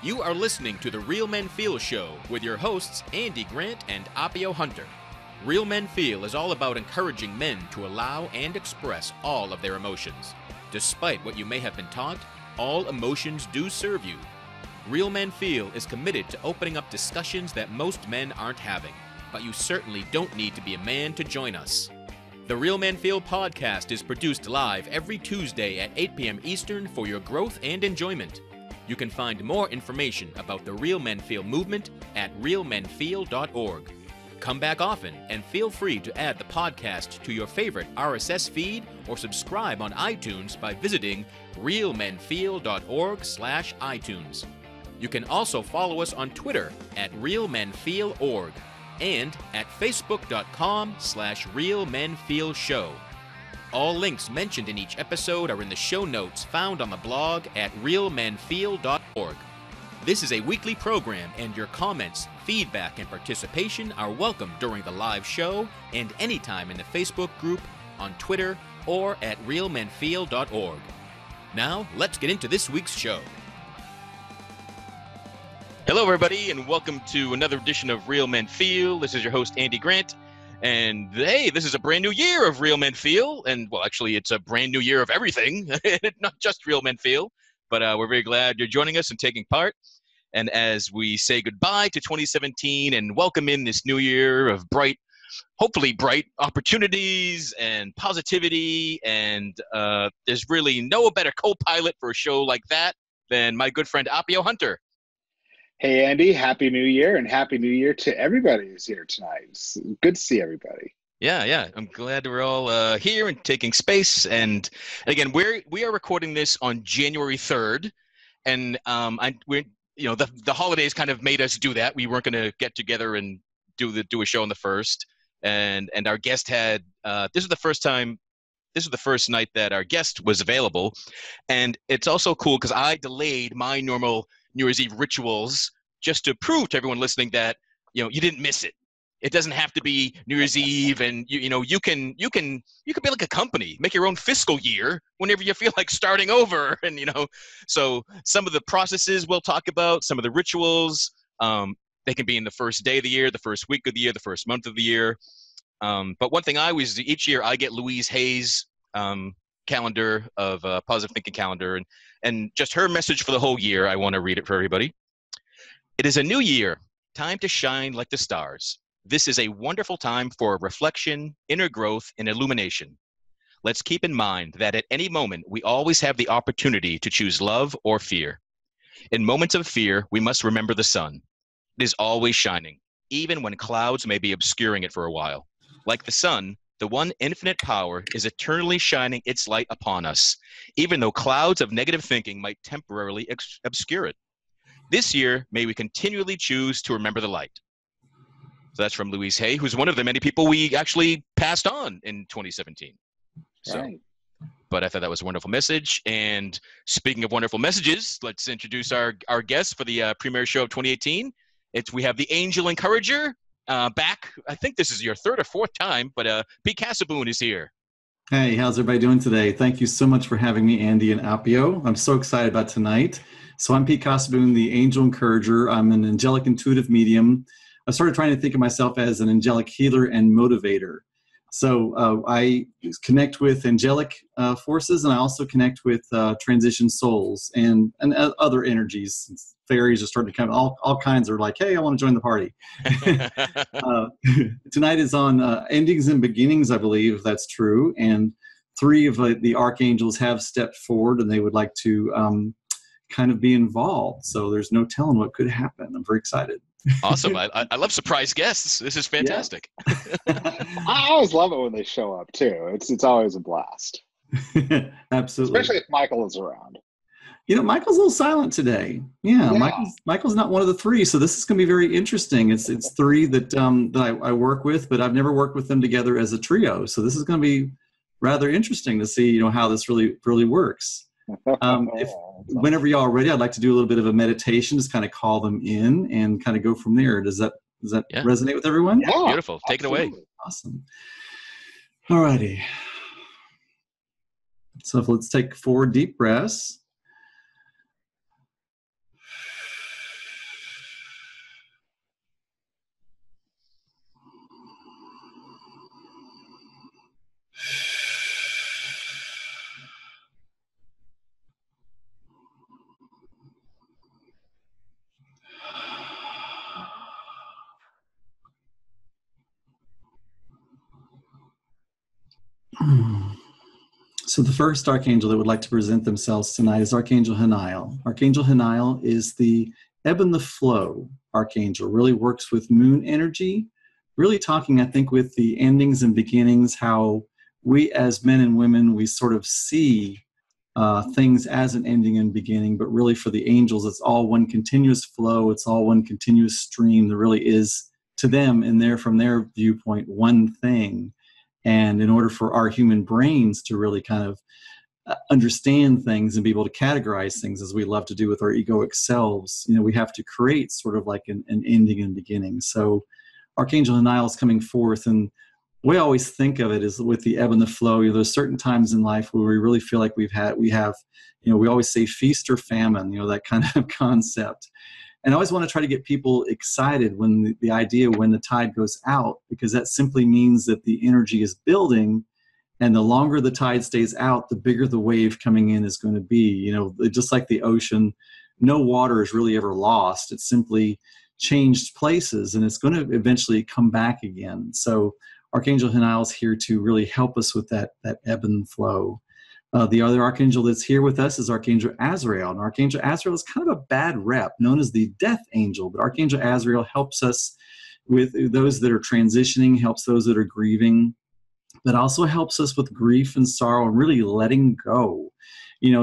You are listening to the Real Men Feel Show with your hosts Andy Grant and Appio Hunter. Real Men Feel is all about encouraging men to allow and express all of their emotions. Despite what you may have been taught, all emotions do serve you. Real Men Feel is committed to opening up discussions that most men aren't having, but you certainly don't need to be a man to join us. The Real Men Feel podcast is produced live every Tuesday at 8 p.m. Eastern for your growth and enjoyment. You can find more information about the Real Men Feel movement at realmenfeel.org. Come back often and feel free to add the podcast to your favorite RSS feed or subscribe on iTunes by visiting realmenfeel.org/iTunes. You can also follow us on Twitter at realmenfeel.org and at facebook.com/realmenfeelshow. All links mentioned in each episode are in the show notes found on the blog at realmenfeel.org. This is a weekly program, and your comments, feedback, and participation are welcome during the live show and anytime in the Facebook group, on Twitter, or at realmenfeel.org. Now, let's get into this week's show. Hello, everybody, and welcome to another edition of Real Men Feel. This is your host, Andy Grant. And hey, this is a brand new year of Real Men Feel. And well, actually, it's a brand new year of everything, not just Real Men Feel. But we're very glad you're joining us and taking part. And as we say goodbye to 2017 and welcome in this new year of bright, hopefully bright opportunities and positivity. And there's really no better co-pilot for a show like that than my good friend Appio Hunter. Hey, Andy, Happy New Year, and Happy New Year to everybody who's here tonight. It's good to see everybody. Yeah. I'm glad we're all here and taking space. And again, we are recording this on January 3rd. And the holidays kind of made us do that. We weren't going to get together and do a show on the 1st. And our guest had, this is the first night that our guest was available. And it's also cool because I delayed my normal New Year's Eve rituals just to prove to everyone listening that, you didn't miss it. It doesn't have to be New Year's Eve, and you can be like a company, make your own fiscal year whenever you feel like starting over. And so some of the processes we'll talk about, some of the rituals, they can be in the first day of the year, the first week of the year, the first month of the year. But one thing I always do each year, I get Louise Hayes' calendar of positive thinking calendar, and just her message for the whole year. I want to read it for everybody. It is a new year, time to shine like the stars. This is a wonderful time for reflection, inner growth, and illumination. Let's keep in mind that at any moment, we always have the opportunity to choose love or fear. In moments of fear, we must remember the sun. It is always shining, even when clouds may be obscuring it for a while. Like the sun, the one infinite power is eternally shining its light upon us, even though clouds of negative thinking might temporarily obscure it. This year, may we continually choose to remember the light. So that's from Louise Hay, who's one of the many people we actually passed on in 2017. Right. But I thought that was a wonderful message. And speaking of wonderful messages, let's introduce our guest for the premiere show of 2018. We have the Angel Encourager back. I think this is your third or fourth time, but Pete Cossaboon is here. Hey, how's everybody doing today? Thank you so much for having me, Andy and Appio. I'm so excited about tonight. So I'm Pete Cossaboon, the Angel Encourager. I'm an angelic intuitive medium. I started trying to think of myself as an angelic healer and motivator. So I connect with angelic forces, and I also connect with transition souls and other energies. Fairies are starting to come. All kinds are like, hey, I want to join the party. Tonight is on endings and beginnings, I believe, if that's true. And 3 of the archangels have stepped forward, and they would like to kind of be involved. So there's no telling what could happen. I'm very excited. Awesome. I love surprise guests. This is fantastic. Yeah. I always love it when they show up too. It's always a blast. Absolutely. Especially if Michael is around. Michael's a little silent today. Yeah. Michael's not one of the 3, so this is going to be very interesting. It's 3 that I work with, but I've never worked with them together as a trio. So this is going to be rather interesting to see how this really works. Whenever y'all are ready, I'd like to do a little bit of a meditation, just kind of call them in and kind of go from there. Does that resonate with everyone? Yeah, beautiful. Take it away. Awesome. All righty. So let's take 4 deep breaths. So the first archangel that would like to present themselves tonight is Archangel Denial. Archangel Denial is the ebb and the flow archangel, really works with moon energy, really talking, I think, with the endings and beginnings, how we as men and women, we sort of see things as an ending and beginning, but really for the angels, it's all one continuous flow. It's all one continuous stream. There really is, to them, and there from their viewpoint, one thing. And in order for our human brains to really kind of understand things and be able to categorize things as we love to do with our egoic selves, we have to create sort of like an ending and beginning. So Archangel Denial is coming forth, and we always think of it as with the ebb and the flow. There's certain times in life where we really feel like we always say feast or famine, that kind of concept. And I always want to try to get people excited when the idea when the tide goes out, because that simply means that the energy is building, and the longer the tide stays out, the bigger the wave coming in is going to be. Just like the ocean, no water is really ever lost. It's simply changed places, and it's going to eventually come back again. So Archangel Denial is here to really help us with that ebb and flow. The other archangel that's here with us is Archangel Azrael. And Archangel Azrael is kind of a bad rep, known as the death angel. But Archangel Azrael helps us with those that are transitioning, helps those that are grieving, but also helps us with grief and sorrow and really letting go.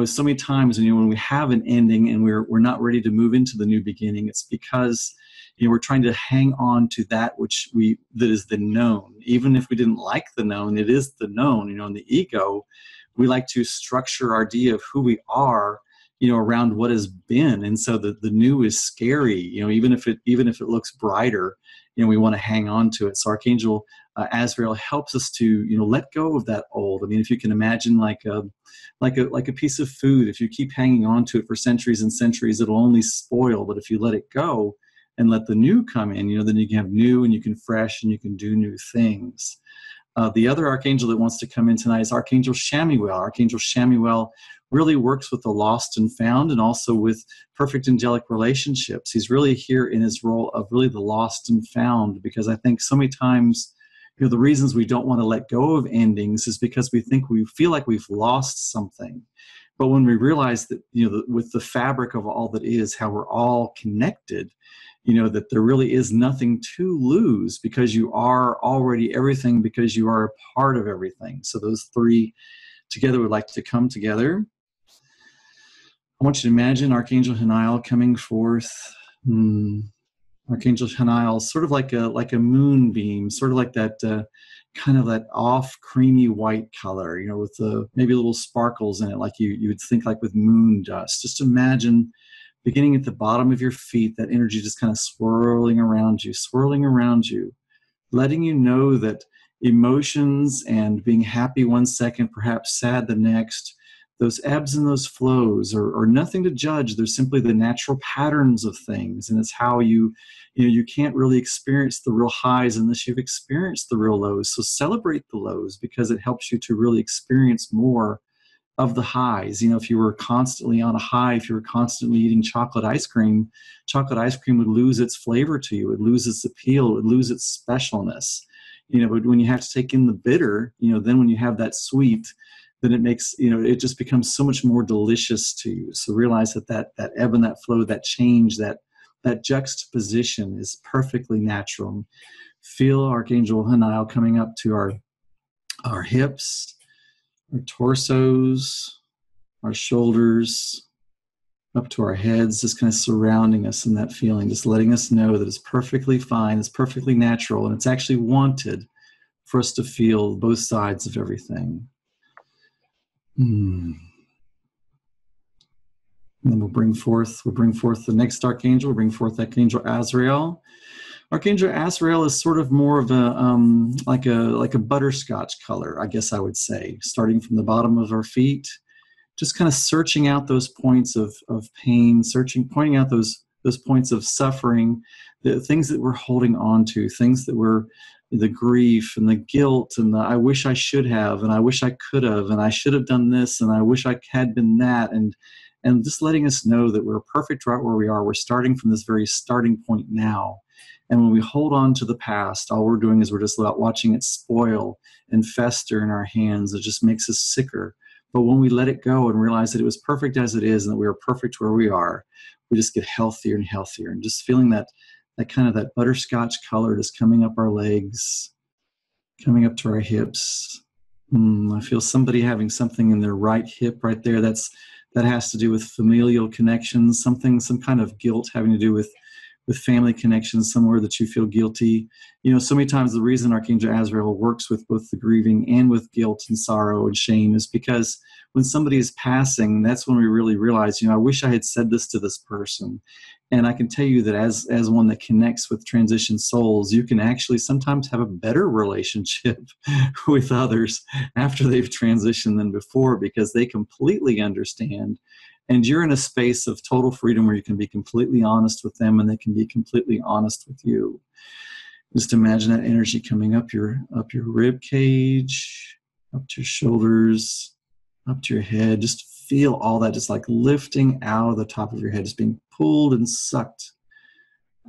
So many times when we have an ending and we're not ready to move into the new beginning, it's because we're trying to hang on to that that is the known. Even if we didn't like the known, it is the known. In the ego, we like to structure our idea of who we are, around what has been. And so the new is scary, even if it looks brighter, we want to hang on to it. So Archangel Azrael helps us to, let go of that old. I mean, if you can imagine like a piece of food, if you keep hanging on to it for centuries and centuries, it'll only spoil. But if you let it go and let the new come in, then you can have new and you can fresh and you can do new things. The other archangel that wants to come in tonight is Archangel Chamuel. Archangel Chamuel really works with the lost and found, and also with perfect angelic relationships. He's really here in his role of really the lost and found, because I think so many times, the reasons we don't want to let go of endings is because we feel like we've lost something. But when we realize that, with the fabric of all that is, how we're all connected, that there really is nothing to lose, because you are already everything, because you are a part of everything. So those three together would like to come together. I want you to imagine Archangel Denial coming forth. Archangel Denial, sort of like a moonbeam, sort of like that kind of that off creamy white color, with maybe little sparkles in it, like you would think like with moon dust. Just imagine beginning at the bottom of your feet, that energy just kind of swirling around you, letting you know that emotions and being happy one second, perhaps sad the next, those ebbs and those flows are nothing to judge. They're simply the natural patterns of things. And it's how you can't really experience the real highs unless you've experienced the real lows. So celebrate the lows, because it helps you to really experience more of the highs. If you were constantly on a high, if you were constantly eating chocolate ice cream would lose its flavor to you. It would lose its appeal. It would lose its specialness. But when you have to take in the bitter, then when you have that sweet, then it makes, it just becomes so much more delicious to you. So realize that ebb and that flow, that change, that juxtaposition is perfectly natural. Feel Archangel Denial coming up to our hips, our torsos, our shoulders, up to our heads, just kind of surrounding us in that feeling, just letting us know that it's perfectly fine, it's perfectly natural, and it's actually wanted for us to feel both sides of everything. And then we'll bring forth the next archangel. We'll bring forth Archangel Azrael. Archangel Azrael is sort of more of a like a butterscotch color, I guess I would say, starting from the bottom of our feet, just kind of searching out those points of pain, pointing out those points of suffering, the things that we're holding on to, things that were the grief and the guilt and the I wish I should have, and I wish I could have, and I should have done this, and I wish I had been that, and just letting us know that we're perfect right where we are. We're starting from this very starting point now. And when we hold on to the past, all we're doing is we're just watching it spoil and fester in our hands. It just makes us sicker. But when we let it go and realize that it was perfect as it is and that we are perfect where we are, we just get healthier and healthier, and just feeling that kind of that butterscotch color just coming up our legs, coming up to our hips. I feel somebody having something in their right hip right there. That has to do with familial connections, some kind of guilt having to do with family connections, somewhere that you feel guilty. So many times the reason Archangel Azrael works with both the grieving and with guilt and sorrow and shame is because when somebody is passing, that's when we really realize, I wish I had said this to this person. And I can tell you that as one that connects with transition souls, you can actually sometimes have a better relationship with others after they've transitioned than before, because they completely understand. And you're in a space of total freedom where you can be completely honest with them and they can be completely honest with you. Just imagine that energy coming up your rib cage, up to your shoulders, up to your head. Just feel all that just like lifting out of the top of your head, just being pulled and sucked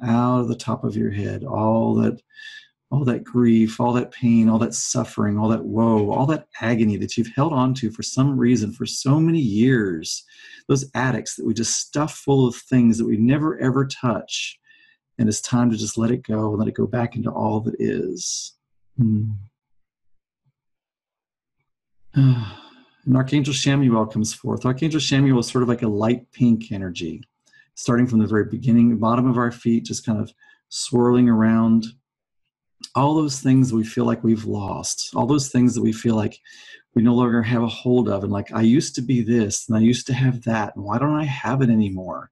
out of the top of your head. All that grief, all that pain, all that suffering, all that woe, all that agony that you've held on to for some reason for so many years. Those attics that we just stuff full of things that we never ever touch. And it's time to just let it go and let it go back into all that is. And Archangel Chamuel comes forth. Archangel Chamuel is sort of like a light pink energy, starting from the very beginning, bottom of our feet, just kind of swirling around. All those things we feel like we've lost, all those things that we feel like we no longer have a hold of, and like, I used to be this and I used to have that, and why don't I have it anymore?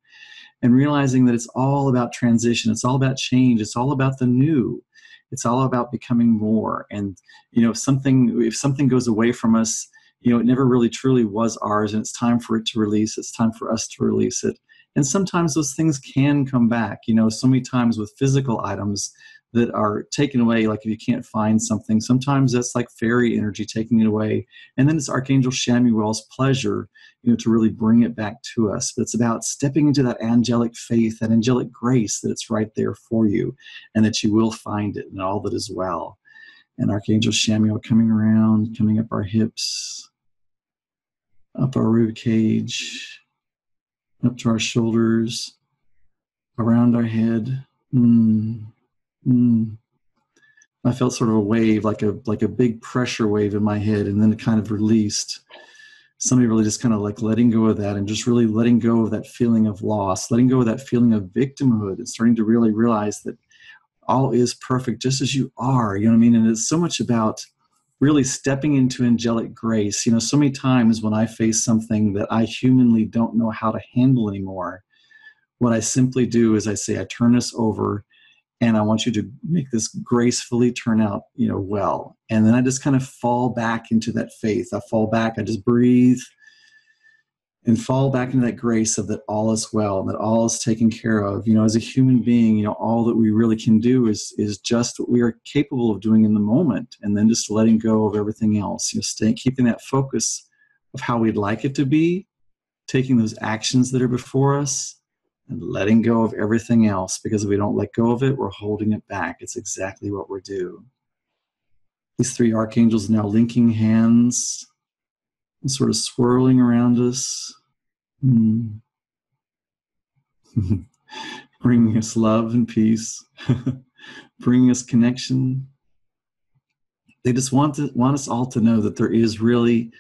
And realizing that it's all about transition, it's all about change, it's all about the new, it's all about becoming more. And if something goes away from us, it never really truly was ours, and it's time for it to release. It's time for us to release it. And sometimes those things can come back. So many times with physical items that are taken away, like if you can't find something, sometimes that's like fairy energy taking it away. And then it's Archangel Chamuel's pleasure, to really bring it back to us. But it's about stepping into that angelic faith, that angelic grace, that it's right there for you and that you will find it and all that is well. And Archangel Chamuel coming around, coming up our hips, up our rib cage, up to our shoulders, around our head. I felt sort of a wave, like a big pressure wave in my head, and then it kind of released. Somebody really just kind of like letting go of that, and just really letting go of that feeling of loss, letting go of that feeling of victimhood, and starting to really realize that all is perfect just as you are. You know what I mean? And it's so much about really stepping into angelic grace. So many times when I face something that I humanly don't know how to handle anymore, what I simply do is I say, I turn this over, and I want you to make this gracefully turn out, well. And then I just kind of fall back into that faith. I fall back, I just breathe and fall back into that grace of that all is well, and that all is taken care of. As a human being, all that we really can do is just what we are capable of doing in the moment, and then just letting go of everything else. Keeping that focus of how we'd like it to be, taking those actions that are before us, and letting go of everything else, because if we don't let go of it, we're holding it back. It's exactly what we're doing. These three archangels now linking hands and sort of swirling around us, bringing us love and peace, bringing us connection. They just want us all to know that there is really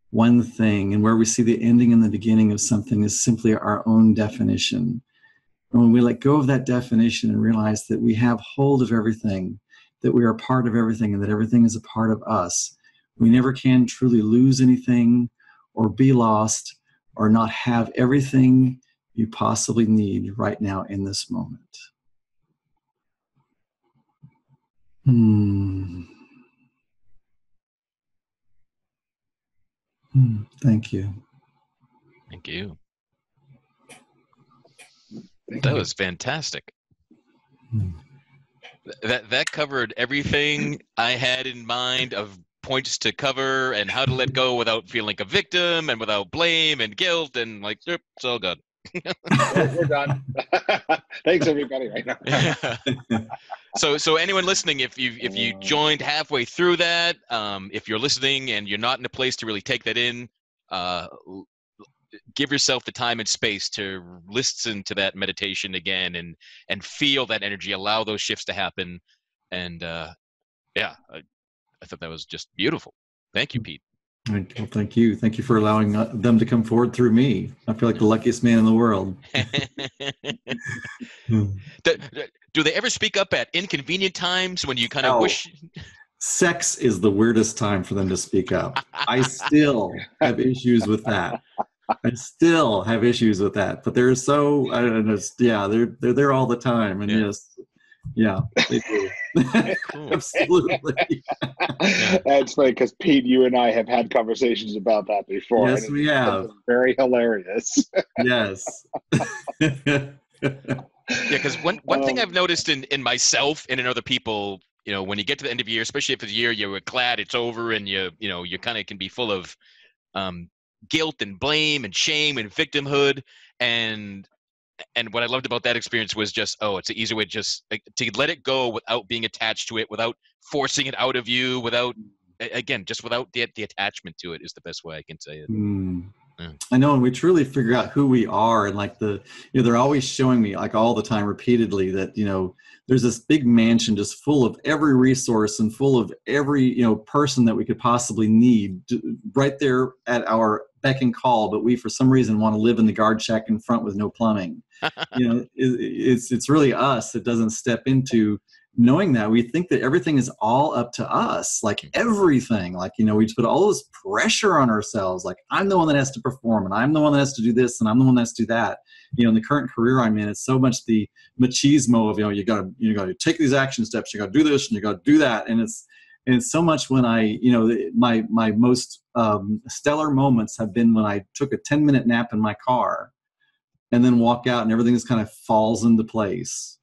one thing, and where we see the ending and the beginning of something is simply our own definition. And when we let go of that definition and realize that we have hold of everything, that we are part of everything, and that everything is a part of us, we never can truly lose anything or be lost or not have everything you possibly need right now in this moment. Thank you. Thank you. That was fantastic. That covered everything I had in mind of points to cover and how to let go without feeling like a victim and without blame and guilt, and like, yep, it's all good. We're done. Thanks everybody right now. So anyone listening, if you joined halfway through that, if you're listening and you're not in a place to really take that in, give yourself the time and space to listen to that meditation again and feel that energy, allow those shifts to happen. And yeah, I thought that was just beautiful. Thank you, Pete. Well, thank you. Thank you for allowing them to come forward through me. I feel like the luckiest man in the world. Do they ever speak up at inconvenient times when you kind of wish? Sex is the weirdest time for them to speak up. I still have issues with that. But they're so, I don't know, yeah, they're there all the time. And yes, yeah, they do. Cool. Absolutely. That's funny because Pete, you and I have had conversations about that before. Yes, we have. Very hilarious. Yes. Yeah, because one thing I've noticed in myself and in other people, you know, when you get to the end of the year, especially if it's a year you're glad it's over, and you kind of can be full of guilt and blame and shame and victimhood, and what I loved about that experience was just, it's an easy way to let it go without being attached to it, without forcing it out of you, without the attachment to it is the best way I can say it. I know, and we truly figure out who we are, and like they're always showing me, like all the time, repeatedly, that there's this big mansion just full of every resource and full of every person that we could possibly need, right there at our beck and call. But we, for some reason, want to live in the guard shack in front with no plumbing. It's really us that doesn't step into knowing that. We think that everything is all up to us, like everything, like, we just put all this pressure on ourselves. Like, I'm the one that has to perform, and I'm the one that has to do this, and I'm the one that has to do that. In the current career I'm in, it's so much the machismo of, you gotta take these action steps, you gotta do this and you gotta do that. And it's so much when I, my most stellar moments have been when I took a 10-minute nap in my car and then walk out and everything just kind of falls into place,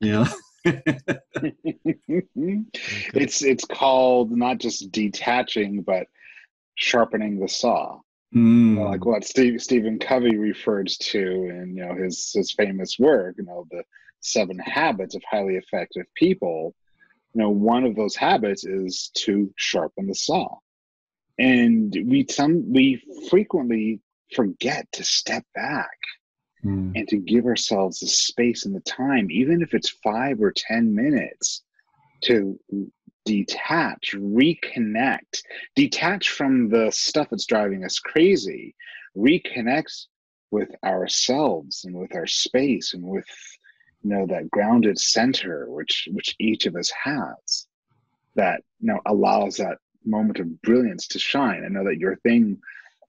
It's called not just detaching, but sharpening the saw. Like what Stephen Covey referred to in his famous work, the 7 habits of highly effective people. One of those habits is to sharpen the saw, and we frequently forget to step back and to give ourselves the space and the time, even if it's 5 or 10 minutes, to detach, reconnect, detach from the stuff that's driving us crazy, reconnect with ourselves and with our space and with that grounded center which each of us has, that allows that moment of brilliance to shine. I know that your thing,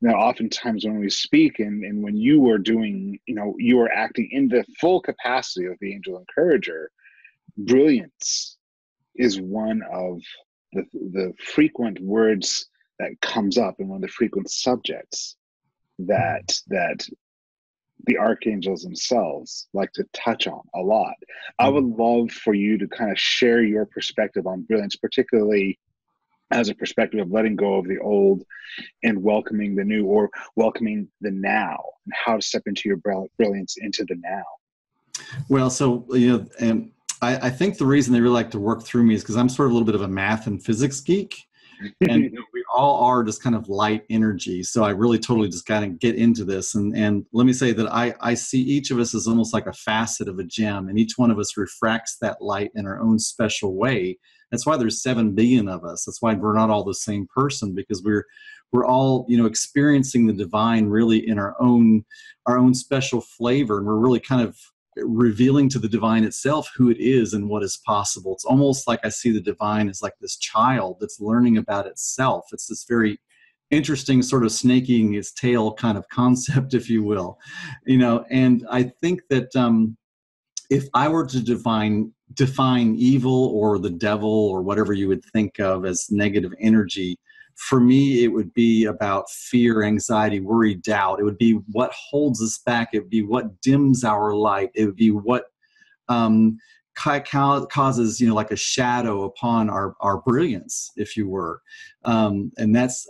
oftentimes when we speak and when you are doing, you are acting in the full capacity of the angel encourager, brilliance is one of the frequent words that comes up, and one of the frequent subjects that the archangels themselves like to touch on a lot. I would love for you to kind of share your perspective on brilliance, particularly as a perspective of letting go of the old and welcoming the new, or welcoming the now, and how to step into your brilliance into the now. Well, so, and I think the reason they really like to work through me is because I'm sort of a little bit of a math and physics geek. And we all are just kind of light energy. So I really totally just kind of get into this. And let me say that I see each of us as almost like a facet of a gem, and each one of us refracts that light in our own special way. That's why there's 7 billion of us. That's why we're not all the same person, because we're all, experiencing the divine really in our own special flavor. And we're really kind of revealing to the divine itself who it is and what is possible. It's almost like I see the divine as like this child that's learning about itself. It's this very interesting sort of snaking its tail kind of concept, if you will, and I think that if I were to define evil or the devil or whatever you would think of as negative energy, for me, it would be about fear, anxiety, worry, doubt. It would be what holds us back. It would be what dims our light. It would be what causes, like a shadow upon our brilliance, if you were. And that's,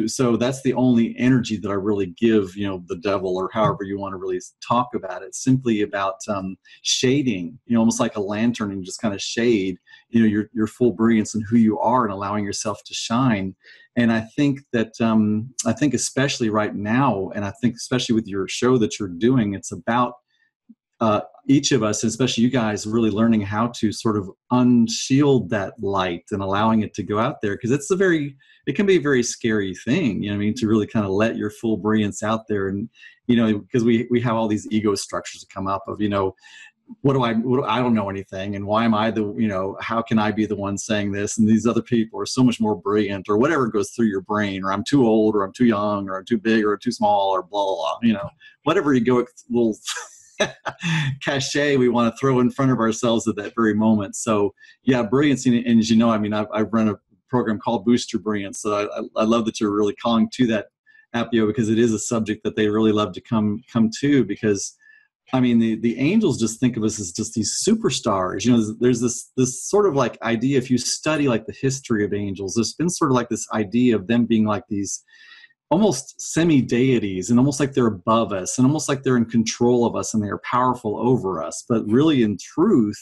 so that's the only energy that I really give, the devil, or however you want to really talk about it, simply about shading, almost like a lantern, and just kind of shade, your full brilliance and who you are, and allowing yourself to shine. And I think that, especially right now, and I think especially with your show that you're doing, it's about each of us, especially you guys, really learning how to sort of unshield that light and allowing it to go out there, because it can be a very scary thing, to really kind of let your full brilliance out there. And because we have all these ego structures that come up of, I don't know anything, and why am I how can I be the one saying this, and these other people are so much more brilliant, or whatever goes through your brain, or I'm too old, or I'm too young, or I'm too big, or too small, or blah blah blah, whatever you go little cachet we want to throw in front of ourselves at that very moment. So yeah, brilliance. And as you know, I've run a program called Boost Your Brilliance. So I love that you're really calling to that, Appio, because it is a subject that they really love to come to, because the angels just think of us as just these superstars. There's this sort of like idea, if you study like the history of angels, there's been sort of like this idea of them being like these almost semi-deities, and almost like they're above us, and almost like they're in control of us, and they are powerful over us. But really, in truth,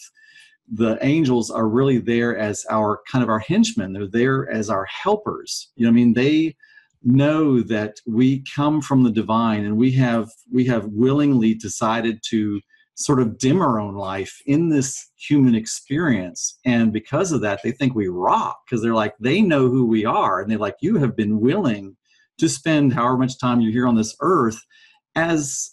the angels are really there as our henchmen. They're there as our helpers. They know that we come from the divine, and we have willingly decided to sort of dim our own life in this human experience. And because of that, they think we rock, because they're like, they know who we are, and they're like, you have been willing to spend however much time you're here on this earth as,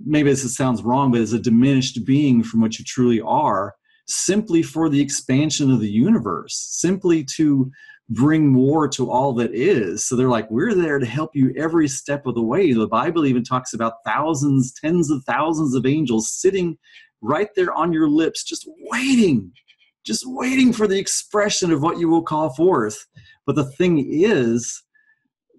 maybe this sounds wrong, but as a diminished being from what you truly are, simply for the expansion of the universe, simply to bring more to all that is. So they're like, we're there to help you every step of the way. The Bible even talks about thousands, tens of thousands of angels sitting right there on your lips, just waiting for the expression of what you will call forth. But the thing is,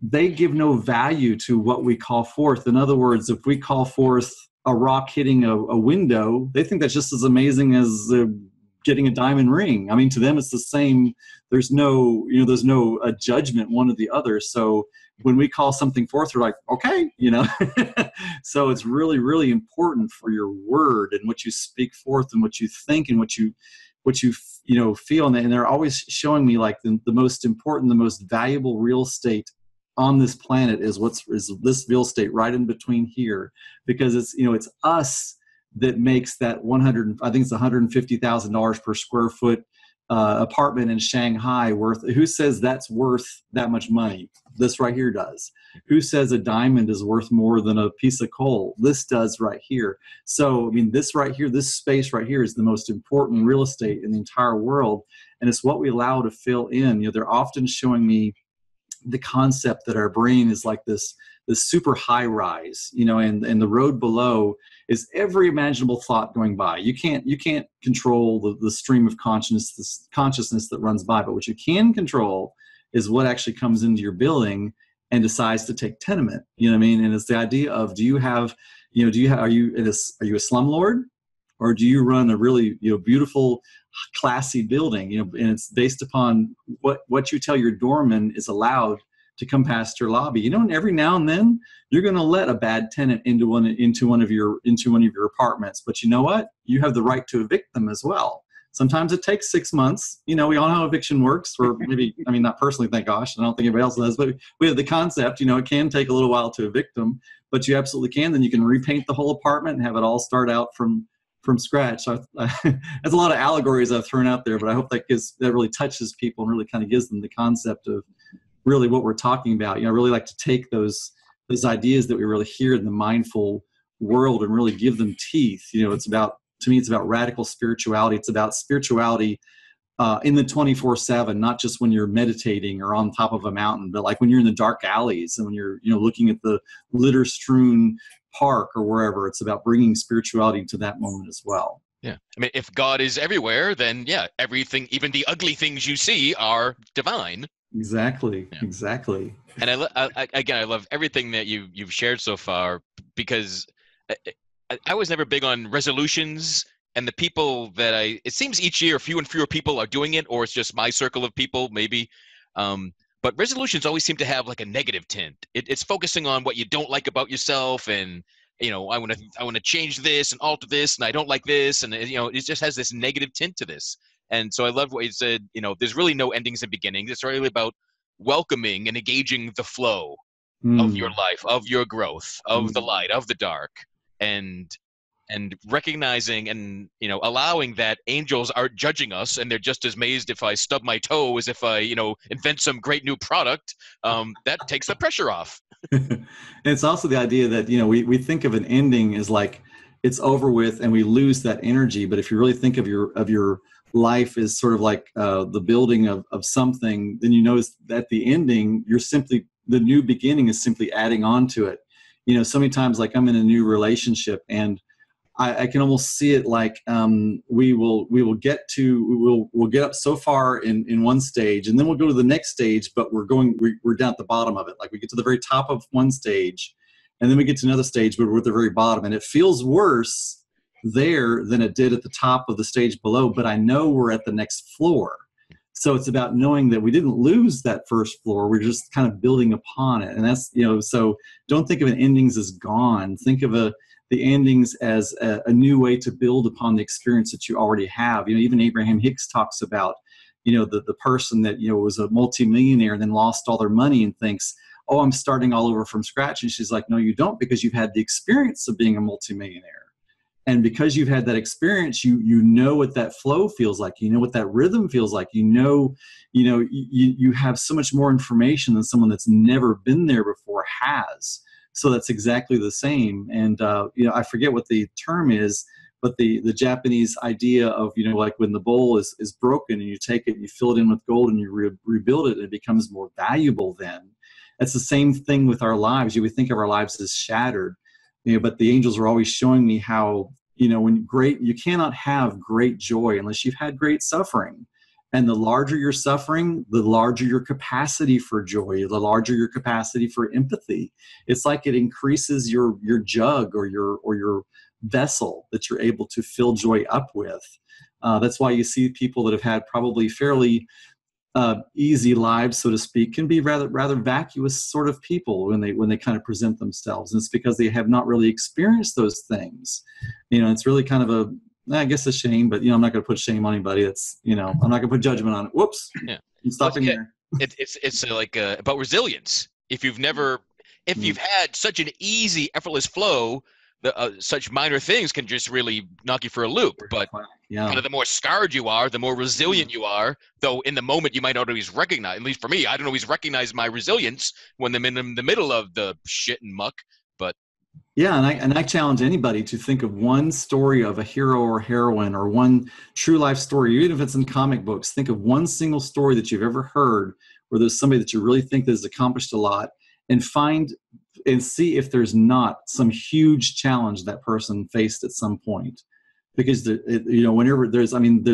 they give no value to what we call forth. In other words, if we call forth a rock hitting a window, they think that's just as amazing as getting a diamond ring. To them, it's the same. There's no judgment one or the other. So when we call something forth, they're like, okay, So it's really, really important for your word and what you speak forth and what you think and what you feel. And they're always showing me like the most important, the most valuable real estate on this planet is this real estate right in between here, because it's us that makes that I think it's $150,000 per square foot apartment in Shanghai worth. Who says that's worth that much money? This right here does. Who says a diamond is worth more than a piece of coal? This does right here. So this right here, this space right here is the most important real estate in the entire world, and it's what we allow to fill in. They're often showing me the concept that our brain is like this super high rise, and the road below is every imaginable thought going by. You can't control the stream of consciousness that runs by, but what you can control is what actually comes into your building and decides to take tenement. And it's the idea of, are you a slumlord, or do you run a really beautiful, classy building? And it's based upon what you tell your doorman is allowed to come past your lobby. And every now and then you're going to let a bad tenant into one of your apartments. But you know what? You have the right to evict them as well. Sometimes it takes 6 months. We all know how eviction works, or maybe, not personally, thank gosh, I don't think anybody else does, but we have the concept, it can take a little while to evict them, but you absolutely can. Then you can repaint the whole apartment and have it all start out from scratch. So there's a lot of allegories I've thrown out there, but I hope that really touches people and really kind of gives them the concept of really what we're talking about. I really like to take those ideas that we really hear in the mindful world and really give them teeth. To me, it's about radical spirituality. It's about spirituality in the 24/7, not just when you're meditating or on top of a mountain, but like when you're in the dark alleys and when you're looking at the litter-strewn park or wherever. It's about bringing spirituality to that moment as well. Yeah. If God is everywhere, then yeah, everything, even the ugly things you see, are divine. Exactly. Yeah. Exactly. And I love everything that you've shared so far, because I was never big on resolutions And the people that it seems each year fewer and fewer people are doing it, or it's just my circle of people, maybe. But resolutions always seem to have like a negative tint. It's focusing on what you don't like about yourself, and I want to change this and alter this, and I don't like this, and it just has this negative tint to this. And so I love what you said. There's really no endings and beginnings. It's really about welcoming and engaging the flow of your life, of your growth, of the light, of the dark, and recognizing and allowing that angels aren't judging us, and they're just as amazed if I stub my toe as if I invent some great new product. That takes the pressure off. And it's also the idea that we think of an ending as like it's over with and we lose that energy. But if you really think of your life as sort of like the building of something, then you notice that the ending, the new beginning is simply adding on to it. So many times, like I'm in a new relationship, and I can almost see it like we'll get up so far in one stage, and then we'll go to the next stage, but we're down at the bottom of it. Like we get to the very top of one stage, and then we get to another stage, but we're at the very bottom, and it feels worse there than it did at the top of the stage below. But I know we're at the next floor. So it's about knowing that we didn't lose that first floor. We're just kind of building upon it. And that's, so don't think of an endings as gone. Think of the endings as a new way to build upon the experience that you already have. Even Abraham Hicks talks about, the person that, was a multimillionaire and then lost all their money and thinks, oh, I'm starting all over from scratch. And she's like, no, you don't, because you've had the experience of being a multimillionaire. And because you've had that experience, you know what that flow feels like. You know what that rhythm feels like. You have so much more information than someone that's never been there before has. So that's exactly the same. And I forget what the term is, but the Japanese idea of like when the bowl is broken and you take it and you fill it in with gold and you rebuild it, and it becomes more valuable. Then it's the same thing with our lives. We think of our lives as shattered. But the angels are always showing me how, you cannot have great joy unless you've had great suffering. And the larger your suffering, the larger your capacity for joy, the larger your capacity for empathy. It's like it increases your jug or your vessel that you're able to fill joy up with. That's why you see people that have had probably fairly easy lives, so to speak, can be rather vacuous sort of people when they kind of present themselves. And it's because they have not really experienced those things. It's really kind of a shame, but I'm not going to put shame on anybody. That's I'm not going to put judgment on it. Whoops. Yeah. I'm stopping there. It's like about resilience. If you've had such an easy, effortless flow, such minor things can just really knock you for a loop. But kind of the more scarred you are, the more resilient you are. Though in the moment you might not always recognize. At least for me, I don't always recognize my resilience when I'm in the middle of the shit and muck. But and I challenge anybody to think of one story of a hero or heroine, or one true life story, even if it's in comic books. Think of one single story that you've ever heard where there's somebody that you really think that has accomplished a lot, and see if there's not some huge challenge that person faced at some point. Because whenever there's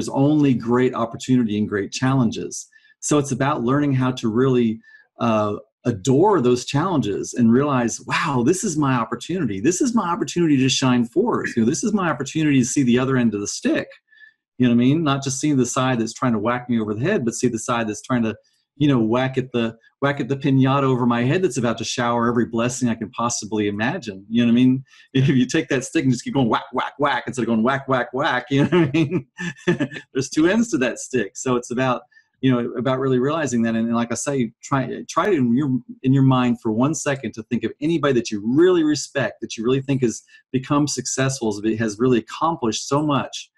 only great opportunity and great challenges. So it's about learning how to really adore those challenges and realize, wow, this is my opportunity. This is my opportunity to shine forth. This is my opportunity to see the other end of the stick. You know what I mean? Not just seeing the side that's trying to whack me over the head, but see the side that's trying to, whack at the piñata over my head that's about to shower every blessing I can possibly imagine. You know what I mean? If you take that stick and just keep going whack, whack, whack, instead of going whack, whack, whack, you know what I mean? There's two ends to that stick. So it's about really realizing that. And like I say, try to in your mind for 1 second to think of anybody that you really respect, that you really think has become successful, has really accomplished so much.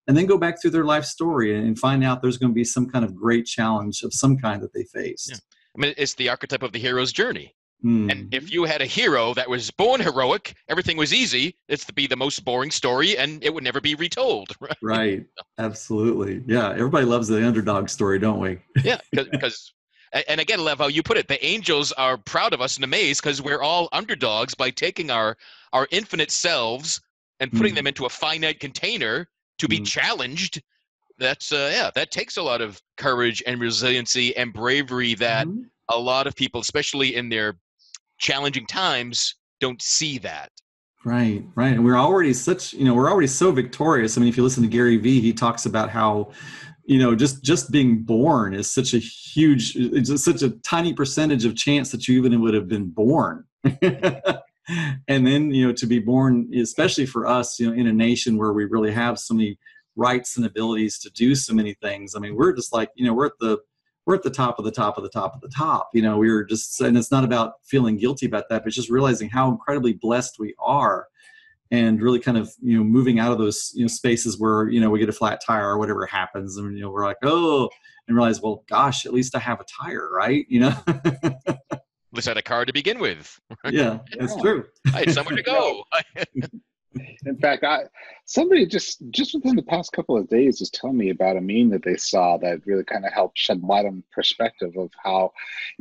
And then go back through their life story and find out there's going to be some kind of great challenge of some kind that they faced. Yeah. I mean, it's the archetype of the hero's journey. And if you had a hero that was born heroic, everything was easy, it's to be the most boring story and it would never be retold. Right. Absolutely. Yeah. Everybody loves the underdog story, don't we? Yeah. Because, and again, Lev, how you put it, the angels are proud of us and amazed because we're all underdogs by taking our infinite selves and putting them into a finite container to be challenged. That's that takes a lot of courage and resiliency and bravery that a lot of people, especially in their challenging times, don't see that. Right. And we're already so victorious. I mean, if you listen to Gary Vee, he talks about how, just being born is such a huge, it's such a tiny percentage of chance that you even would have been born. And then, to be born, especially for us, in a nation where we really have so many rights and abilities to do so many things. I mean, we're just like, we're at the top of the top of the top of the top. We're just, and it's not about feeling guilty about that, but it's just realizing how incredibly blessed we are, and really kind of, moving out of those, spaces where, we get a flat tire or whatever happens. And, we're like, oh, and realize, well, gosh, at least I have a tire, right? At least I had a car to begin with. Yeah, that's true. I had somewhere to go. In fact, somebody just within the past couple of days was telling me about a meme that they saw that really kind of helped shed light on perspective of how,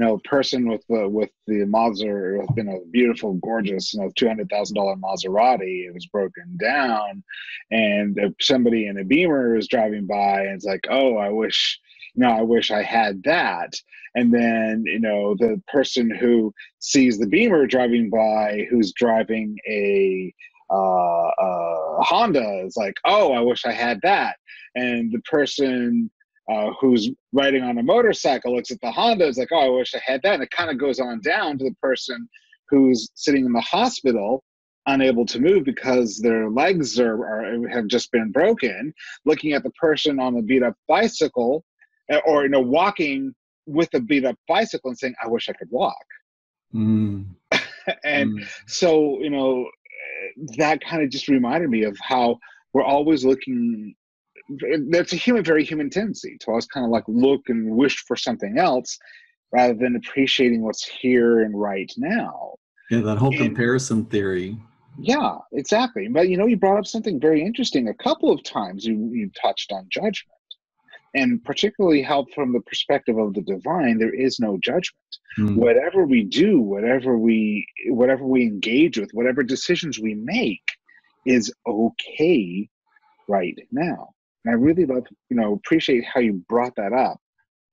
a person with the Maserati, with a beautiful, gorgeous, $200,000 Maserati, it was broken down, and somebody in a Beamer was driving by, and it's like, oh, I wish I had that. And then, the person who sees the Beamer driving by, who's driving a Honda, is like, oh, I wish I had that. And the person who's riding on a motorcycle looks at the Honda, is like, oh, I wish I had that. And it kind of goes on down to the person who's sitting in the hospital, unable to move because their legs have just been broken, looking at the person on the beat up bicycle, or walking with a beat up bicycle, and saying, I wish I could walk. So that kind of just reminded me of how we're always looking. That's a very human tendency to always kind of like look and wish for something else rather than appreciating what's here and right now. Yeah, that whole comparison theory. Yeah, exactly. But you brought up something very interesting a couple of times. You touched on judgment, and particularly how from the perspective of the divine, there is no judgment. Whatever we do, whatever we engage with, whatever decisions we make is okay right now. And I really love, appreciate how you brought that up,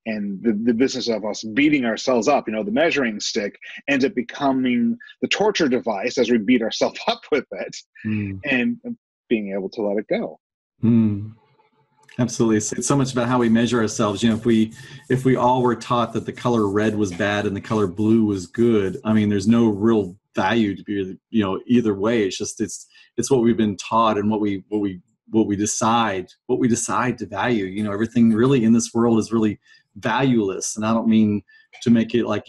and the business of us beating ourselves up. The measuring stick ends up becoming the torture device as we beat ourselves up with it, and being able to let it go. Absolutely. It's so much about how we measure ourselves. If we all were taught that the color red was bad and the color blue was good, I mean, there's no real value to be, either way. It's just, it's what we've been taught, and what we decide to value. Everything really in this world is really valueless. And I don't mean to make it like,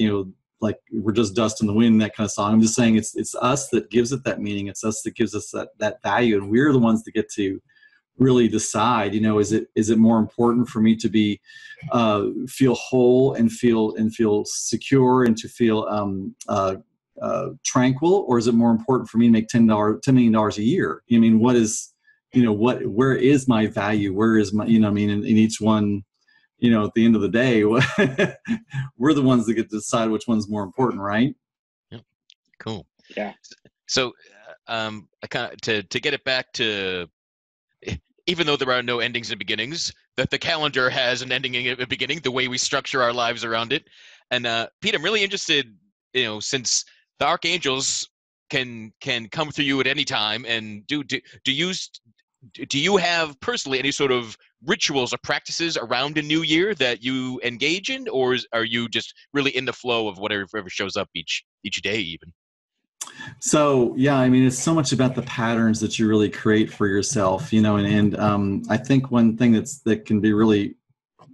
like we're just dust in the wind, that kind of song. I'm just saying it's us that gives it that meaning. It's us that gives us that value. And we're the ones that get to really decide, is it more important for me to be feel whole and feel secure and to feel tranquil, or is it more important for me to make $10 million a year? I mean, what is, where is my value? Where is my, in each one, at the end of the day, we're the ones that get to decide which one's more important, right? Yeah. Cool. Yeah. So I kind of, to get it back to, even though there are no endings and beginnings, that the calendar has an ending and a beginning, the way we structure our lives around it. And Pete, I'm really interested, since the archangels can come through you at any time, and do you have personally any sort of rituals or practices around a new year that you engage in, or are you just really in the flow of whatever shows up each day even? So, yeah, I mean, it's so much about the patterns that you really create for yourself, and I think one thing that can be really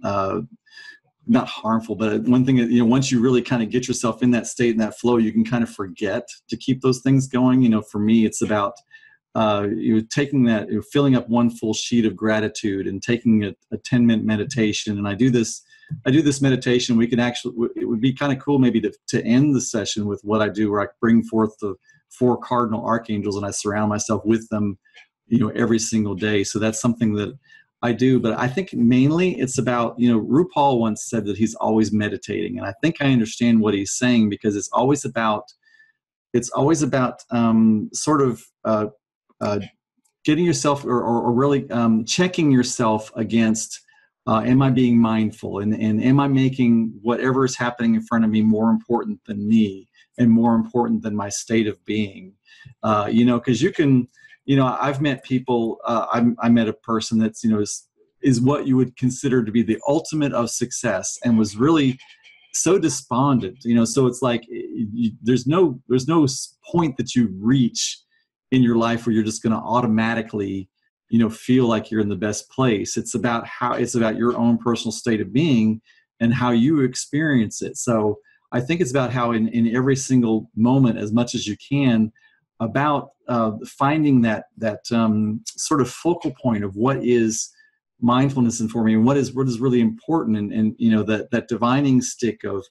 not harmful, but one thing that, once you really kind of get yourself in that state and that flow, you can kind of forget to keep those things going. For me, it's about taking that, filling up one full sheet of gratitude and taking a 10-minute meditation. And I do this meditation. We can actually, it would be kind of cool maybe to end the session with what I do, where I bring forth the 4 cardinal archangels and I surround myself with them, every single day. So that's something that I do. But I think mainly it's about, RuPaul once said that he's always meditating. And I think I understand what he's saying, because it's always about sort of getting yourself or really checking yourself against, am I being mindful, and am I making whatever is happening in front of me more important than me and more important than my state of being? because you can, I've met people, I met a person that's, is what you would consider to be the ultimate of success, and was really so despondent, so it's like there's no point that you reach in your life where you're just going to automatically, feel like you're in the best place. It's about your own personal state of being and how you experience it. So I think it's about how in every single moment, as much as you can, about finding that sort of focal point of what is mindfulness and for me, and what is really important, and that divining stick of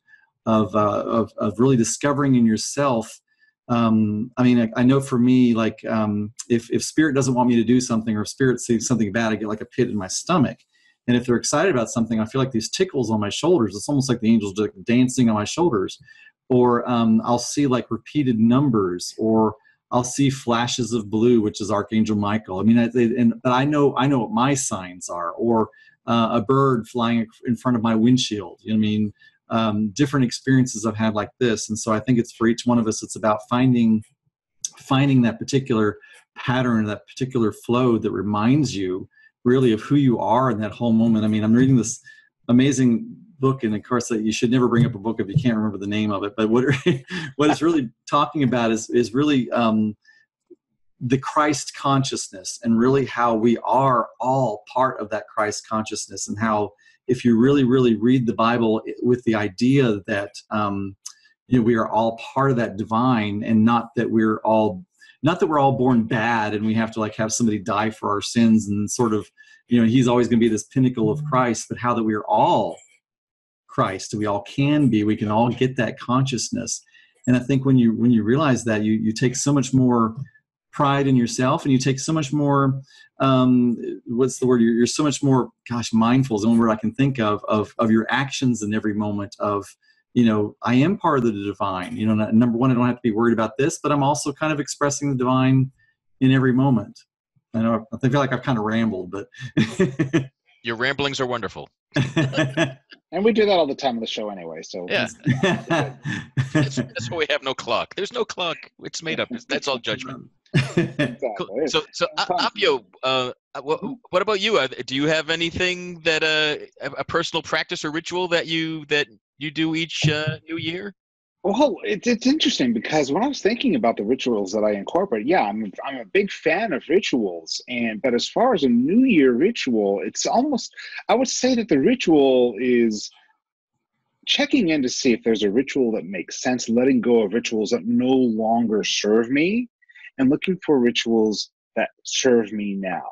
really discovering in yourself. I know for me, like if spirit doesn't want me to do something, or if spirit sees something bad, I get like a pit in my stomach. And if they're excited about something, I feel like these tickles on my shoulders. It's almost like the angels just dancing on my shoulders. Or I'll see like repeated numbers, or I'll see flashes of blue, which is Archangel Michael. But I know what my signs are, or a bird flying in front of my windshield. Different experiences I've had like this. And so I think it's for each one of us, it's about finding that particular pattern, that particular flow that reminds you really of who you are in that whole moment. I'm reading this amazing book, and of course you should never bring up a book if you can't remember the name of it, but what it's really talking about is really the Christ consciousness, and really how we are all part of that Christ consciousness, and how if you really, really read the Bible with the idea that we are all part of that divine, and not that we're all born bad and we have to like have somebody die for our sins, and sort of, he's always going to be this pinnacle of Christ, but how that we are all Christ, we all can be, we can all get that consciousness. And I think when you realize that, you take so much more pride in yourself, and you take so much more, what's the word? You're so much more, mindful is the only word I can think of your actions in every moment of, I am part of the divine. Number one, I don't have to be worried about this, but I'm also kind of expressing the divine in every moment. I know I feel like I've kind of rambled, but your ramblings are wonderful. And we do that all the time on the show anyway. So yeah, that's why we have no clock. There's no clock. It's made up. That's all judgment. exactly. Cool. So Appio, what about you? Do you have anything that a personal practice or ritual that you do each new year? Well, it's interesting, because when I was thinking about the rituals that I incorporate, I'm a big fan of rituals, but as far as a New Year ritual, it's almost, I would say that the ritual is checking in to see if there's a ritual that makes sense, letting go of rituals that no longer serve me, and looking for rituals that serve me now.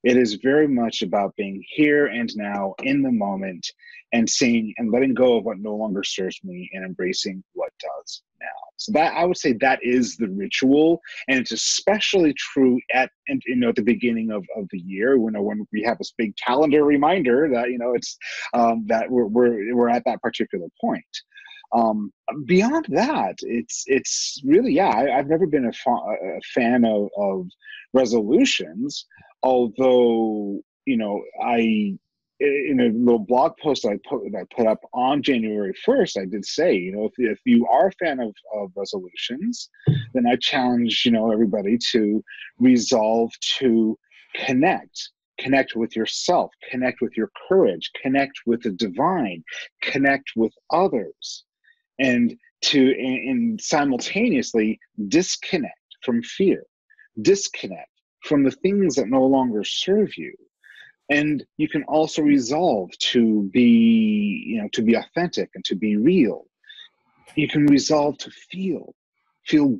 It is very much about being here and now in the moment, and seeing and letting go of what no longer serves me, and embracing what does now. So that, I would say, that is the ritual, and it's especially true at the beginning of the year, when we have this big calendar reminder that it's that we're at that particular point. Beyond that, it's really I've never been a fan of resolutions, although I, in a little blog post I put up on January 1st, I did say, if you are a fan of resolutions, then I challenge everybody to resolve to connect with yourself, connect with your courage, connect with the divine, connect with others, and simultaneously disconnect from fear, disconnect from the things that no longer serve you. And you can also resolve to be authentic and to be real. You can resolve to feel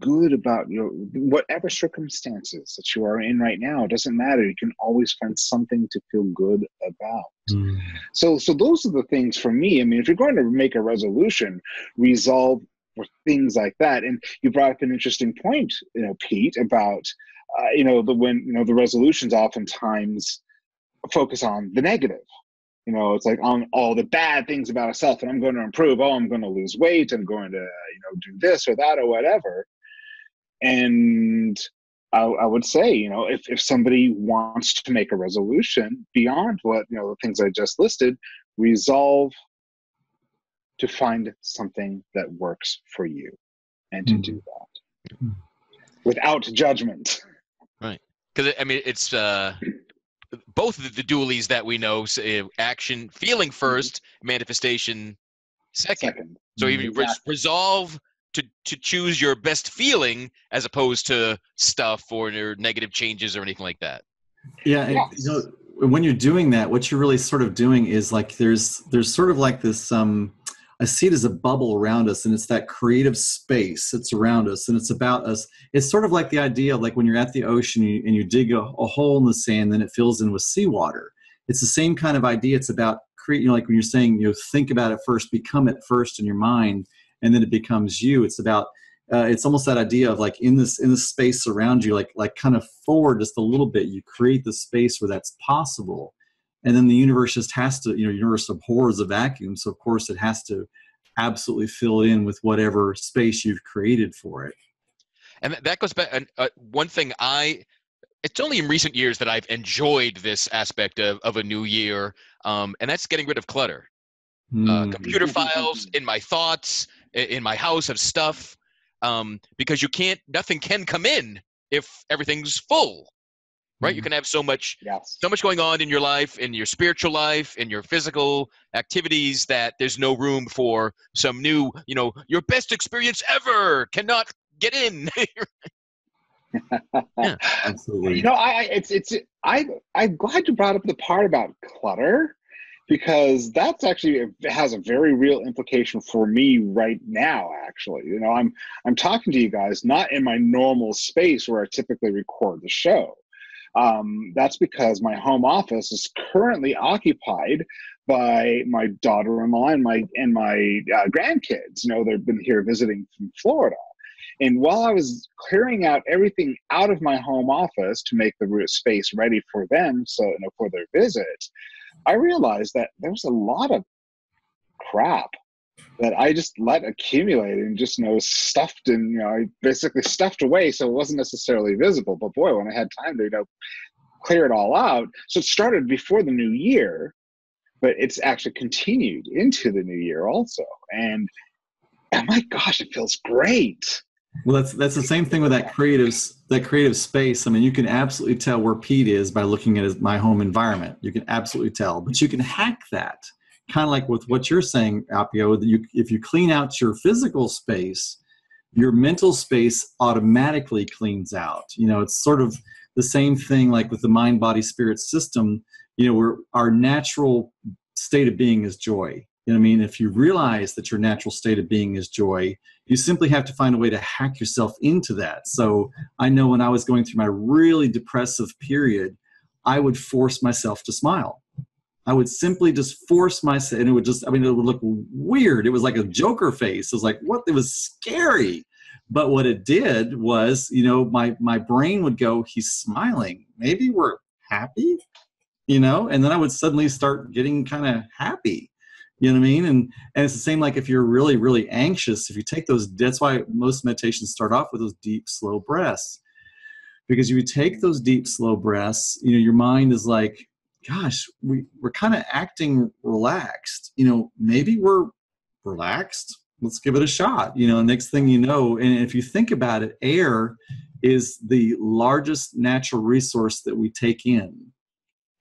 good about whatever circumstances that you are in right now. It doesn't matter. You can always find something to feel good about. So those are the things for me. If you're going to make a resolution, resolve for things like that. And you brought up an interesting point, Pete, about the resolutions oftentimes focus on the negative. It's like on all the bad things about a self, and I'm going to improve. Oh, I'm going to lose weight. I'm going to, do this or that or whatever. And I would say, if somebody wants to make a resolution beyond what, the things I just listed, resolve to find something that works for you, and to do that. without judgment. Right. Because I mean, it's both of the dualies that we know: action, feeling first, manifestation second. So you resolve to choose your best feeling as opposed to stuff or negative changes or anything like that. Yeah, Yes. you know, when you're doing that, what you're really sort of doing is like there's sort of like this. I see it as a bubble around us, and it's that creative space that's around us, and it's about us. It's sort of like the idea of like when you're at the ocean and you dig a hole in the sand, then it fills in with seawater. It's the same kind of idea. It's about creating, like when you're saying, think about it first, become it first in your mind, and then it becomes you. It's about it's almost that idea of like in this space around you, like kind of forward just a little bit. You create the space where that's possible, and then the universe just has to. Universe abhors a vacuum, so of course it has to absolutely fill it in with whatever space you've created for it. And that goes back. And one thing it's only in recent years that I've enjoyed this aspect of a new year, and that's getting rid of clutter. Computer files, in my thoughts, in my house of stuff, because nothing can come in if everything's full, right? You can have so much going on in your life, in your spiritual life, in your physical activities, that there's no room for some new, your best experience ever cannot get in. Yeah, absolutely. I'm glad you brought up the part about clutter, because that's actually, it has a very real implication for me right now. Actually, I'm talking to you guys not in my normal space where I typically record the show. That's because my home office is currently occupied by my daughter-in-law and my grandkids. They've been here visiting from Florida. And while I was clearing out everything out of my home office to make the space ready for them, so for their visit, I realized that there was a lot of crap that I just let accumulate and just stuffed and I basically stuffed away, so it wasn't necessarily visible. But boy, when I had time to clear it all out, so it started before the new year, but it's actually continued into the new year also. And oh my gosh, it feels great. Well, that's the same thing with that creative space. I mean, you can absolutely tell where Pete is by looking at my home environment. You can absolutely tell, but you can hack that, kind of like with what you're saying, Appio. If you clean out your physical space, your mental space automatically cleans out. It's sort of the same thing like with the mind, body, spirit system. Where our natural state of being is joy. If you realize that your natural state of being is joy, you simply have to find a way to hack yourself into that. So I know when I was going through my really depressive period, I would force myself to smile. I would simply just force myself, and it would look weird. It was like a Joker face. It was like, what? It was scary. But what it did was, my brain would go, he's smiling. Maybe we're happy, and then I would suddenly start getting kind of happy. You know what I mean? And it's the same like if you're really, really anxious, if you take that's why most meditations start off with those deep, slow breaths. Because if you take those deep, slow breaths, your mind is like, gosh, we're kind of acting relaxed. Maybe we're relaxed. Let's give it a shot. Next thing you know, and if you think about it, air is the largest natural resource that we take in.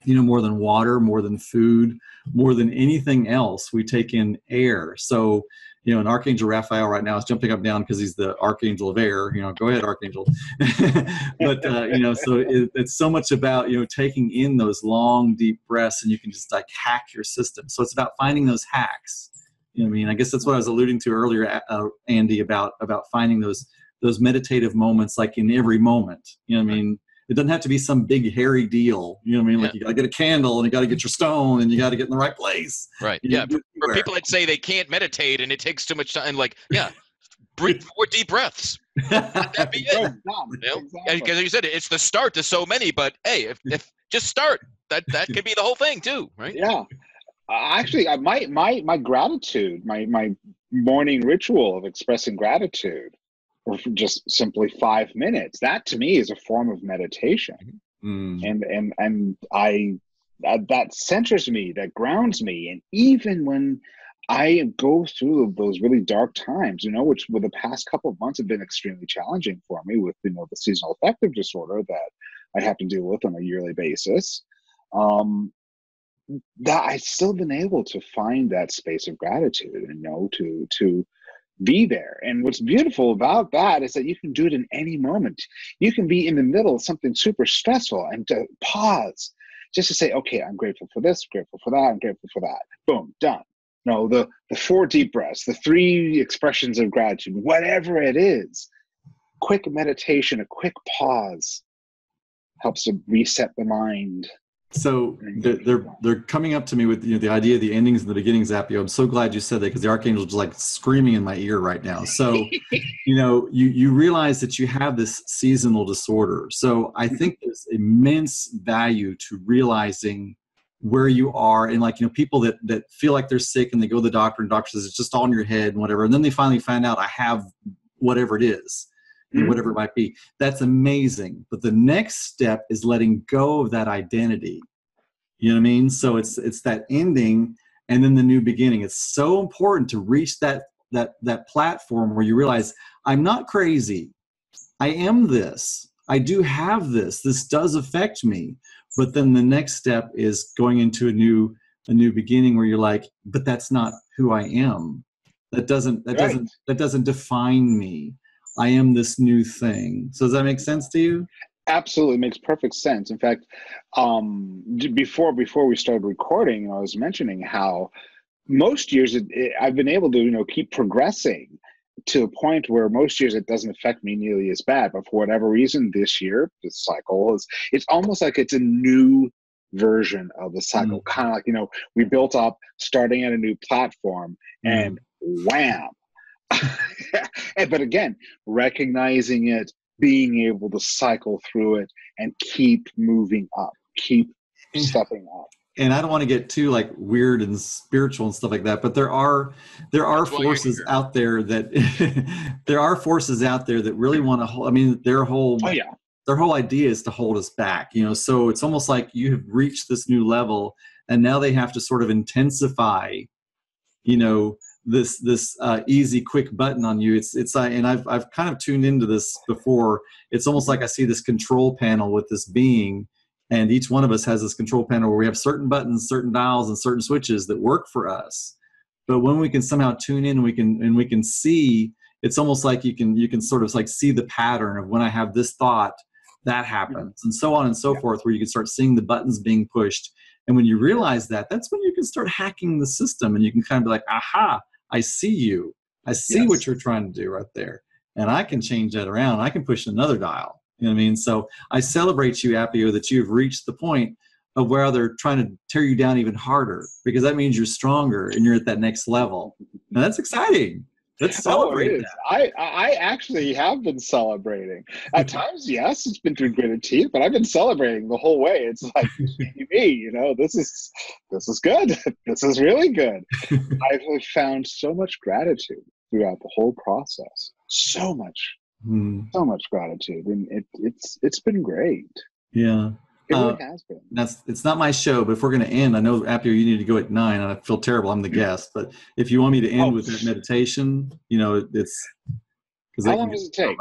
More than water, more than food, more than anything else, we take in air. So, and Archangel Raphael right now is jumping up and down because he's the Archangel of air. Go ahead, Archangel. But, so it's so much about, taking in those long, deep breaths, and you can just like hack your system. So it's about finding those hacks. I guess that's what I was alluding to earlier, Andy, about finding those meditative moments, like in every moment. It doesn't have to be some big hairy deal. Like you got to get a candle and you got to get your stone and you got to get in the right place. Right. Yeah. For people that say they can't meditate and it takes too much time, breathe 4 deep breaths. That'd be it. Because you said it's the start to so many, but hey, if just start, that could be the whole thing too, right? Yeah. Actually, my gratitude, my morning ritual of expressing gratitude, or for just simply 5 minutes, that to me is a form of meditation. And I that centers me, that grounds me. And even when I go through those really dark times, which with the past couple of months have been extremely challenging for me with, the seasonal affective disorder that I have to deal with on a yearly basis. That I've still been able to find that space of gratitude and, to be there. And what's beautiful about that is that you can do it in any moment. You can be in the middle of something super stressful and to pause just to say, okay, I'm grateful for this, grateful for that, I'm grateful for that. Boom, done. The 4 deep breaths, the 3 expressions of gratitude, whatever it is, quick meditation, a quick pause helps to reset the mind. So they're coming up to me with the idea of the endings and the beginnings, Appio. I'm so glad you said that, because the Archangel's just like screaming in my ear right now. So, you realize that you have this seasonal disorder. So I think there's immense value to realizing where you are, and people that feel like they're sick and they go to the doctor and the doctor says it's just all in your head and whatever, and then they finally find out I have whatever it is. Whatever it might be. That's amazing. But the next step is letting go of that identity. You know what I mean? So it's that ending and then the new beginning. It's so important to reach that platform where you realize, I'm not crazy. I am this. I do have this. This does affect me. But then the next step is going into a new beginning where you're like, but that's not who I am. That doesn't define me. I am this new thing. So does that make sense to you? Absolutely, makes perfect sense. In fact, before we started recording, I was mentioning how most years I've been able to keep progressing to a point where most years it doesn't affect me nearly as bad. But for whatever reason, this year the cycle it's almost like it's a new version of the cycle. Kind of like we built up starting at a new platform, and wham. But again, recognizing it, being able to cycle through it and keep moving up, keep stepping up. And I don't want to get too weird and spiritual and stuff like that, but there are forces out there that really want to hold. I mean, their whole idea is to hold us back. So it's almost like you have reached this new level, and now they have to sort of intensify, this easy, quick button on you. It's and I've kind of tuned into this before. It's almost like I see this control panel with this being, and each one of us has this control panel where we have certain buttons, certain dials, and certain switches that work for us. But when we can somehow tune in, we can see. It's almost like you can sort of see the pattern of when I have this thought, that happens, and so on and so forth, where you can start seeing the buttons being pushed. And when you realize that, that's when you can start hacking the system, and you can kind of be like, aha, I see you. I see what you're trying to do right there. And I can change that around. I can push another dial. You know what I mean? So I celebrate you, Appio, that you've reached the point of where they're trying to tear you down even harder, because that means you're stronger and you're at that next level. And that's exciting. Let's celebrate that. I actually have been celebrating. At times, yes, it's been through gritted teeth, but I've been celebrating the whole way. It's like, me, this is good. This is really good. I've found so much gratitude throughout the whole process. So much gratitude, and it's been great. Yeah. It really has been. It's not my show, but if we're going to end, I know, Appio, you need to go at 9, and I feel terrible. I'm the guest, but if you want me to end with that meditation, it's because how long does it take?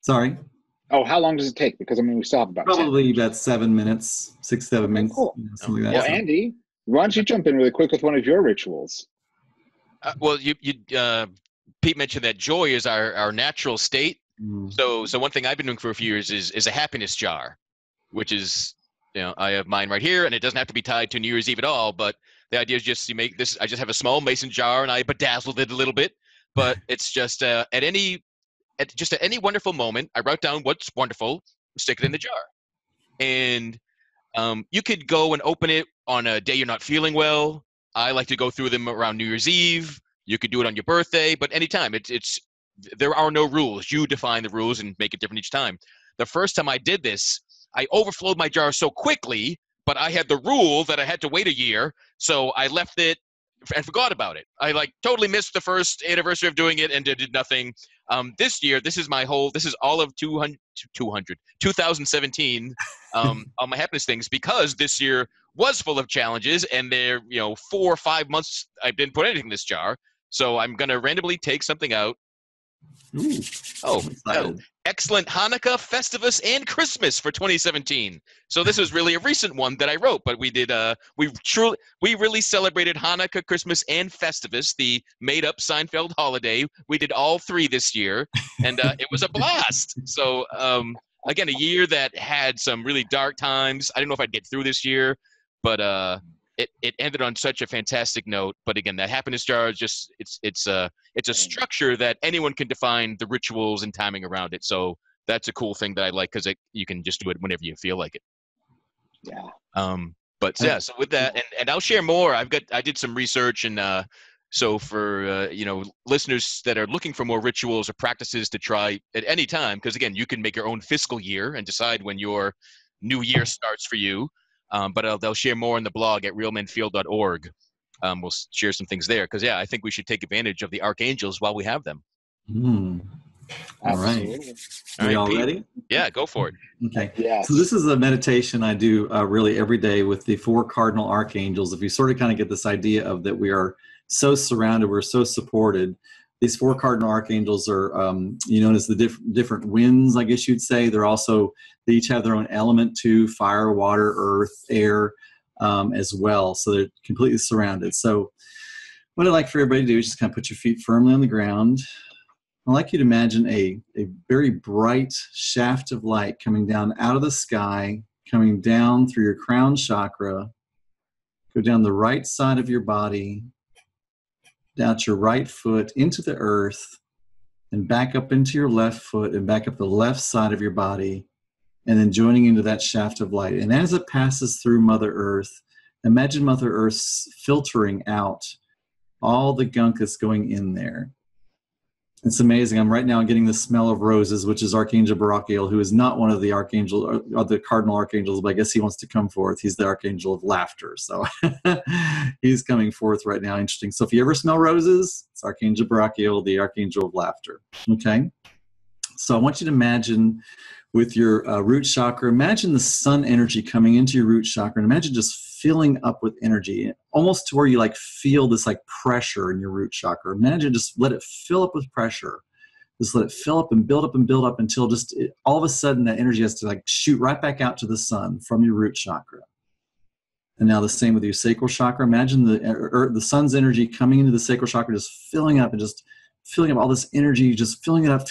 Sorry. Oh, how long does it take? Because we still have about probably about 7 minutes, 6-7 minutes, cool. Something like that. Well, Andy, why don't you jump in really quick with one of your rituals? Well, Pete mentioned that joy is our natural state. So one thing I've been doing for a few years is a happiness jar, which is, I have mine right here, and it doesn't have to be tied to New Year's Eve at all. But the idea is just you make this. I just have a small mason jar, and I bedazzled it a little bit. But it's just at any wonderful moment, I write down what's wonderful, stick it in the jar, and you could go and open it on a day you're not feeling well. I like to go through them around New Year's Eve. You could do it on your birthday, but anytime. There are no rules. You define the rules and make it different each time. The first time I did this, I overflowed my jar so quickly, but I had the rule that I had to wait a year. So I left it and forgot about it. I like totally missed the first anniversary of doing it and did nothing. This year, this is all of 2017 on my happiness things, because this year was full of challenges, and there, 4 or 5 months I didn't put anything in this jar. So I'm going to randomly take something out. Ooh, Excellent Hanukkah, Festivus, and Christmas for 2017. So this is really a recent one that I wrote, but we did. We really celebrated Hanukkah, Christmas, and Festivus, the made-up Seinfeld holiday. We did all 3 this year, and it was a blast. So again, a year that had some really dark times. I didn't know if I'd get through this year, but it ended on such a fantastic note. But again, that happiness jar is just it's a structure that anyone can define the rituals and timing around it. So that's a cool thing that I like, because you can just do it whenever you feel like it. Yeah. But yeah, so with that, and I'll share more. I did some research, and so for listeners that are looking for more rituals or practices to try at any time, because again, you can make your own fiscal year and decide when your new year starts for you. But they'll share more on the blog at realmenfeel.org. We'll share some things there, because I think we should take advantage of the archangels while we have them. All right. Are you all ready? Yeah, go for it. Okay. Yes. So this is a meditation I do really every day with the 4 cardinal archangels. If you sort of kind of get this idea of that we are so surrounded, we're so supported. These 4 cardinal archangels are known as the different winds, I guess you'd say. They each have their own element too: fire, water, earth, air, as well. So they're completely surrounded. So what I'd like for everybody to do is just kind of put your feet firmly on the ground. I'd like you to imagine a very bright shaft of light coming down out of the sky, coming down through your crown chakra, go down the right side of your body, down your right foot into the earth, and back up into your left foot and back up the left side of your body, and then joining into that shaft of light. And as it passes through Mother Earth, imagine Mother Earth filtering out all the gunk that's going in there. It's amazing. I'm right now getting the smell of roses, which is Archangel Azrael, who is not one of the archangels or the cardinal archangels, but I guess he wants to come forth. He's the Archangel of Laughter. So he's coming forth right now. Interesting. So if you ever smell roses, it's Archangel Azrael, the Archangel of Laughter. Okay. So I want you to imagine with your root chakra, imagine the sun energy coming into your root chakra, and imagine just filling up with energy, almost to where you like feel this like pressure in your root chakra. Imagine just let it fill up with pressure. Just let it fill up and build up until all of a sudden that energy has to like shoot right back out to the sun from your root chakra. And now the same with your sacral chakra. Imagine the sun's energy coming into the sacral chakra, just filling up and just filling up all this energy, just filling it up,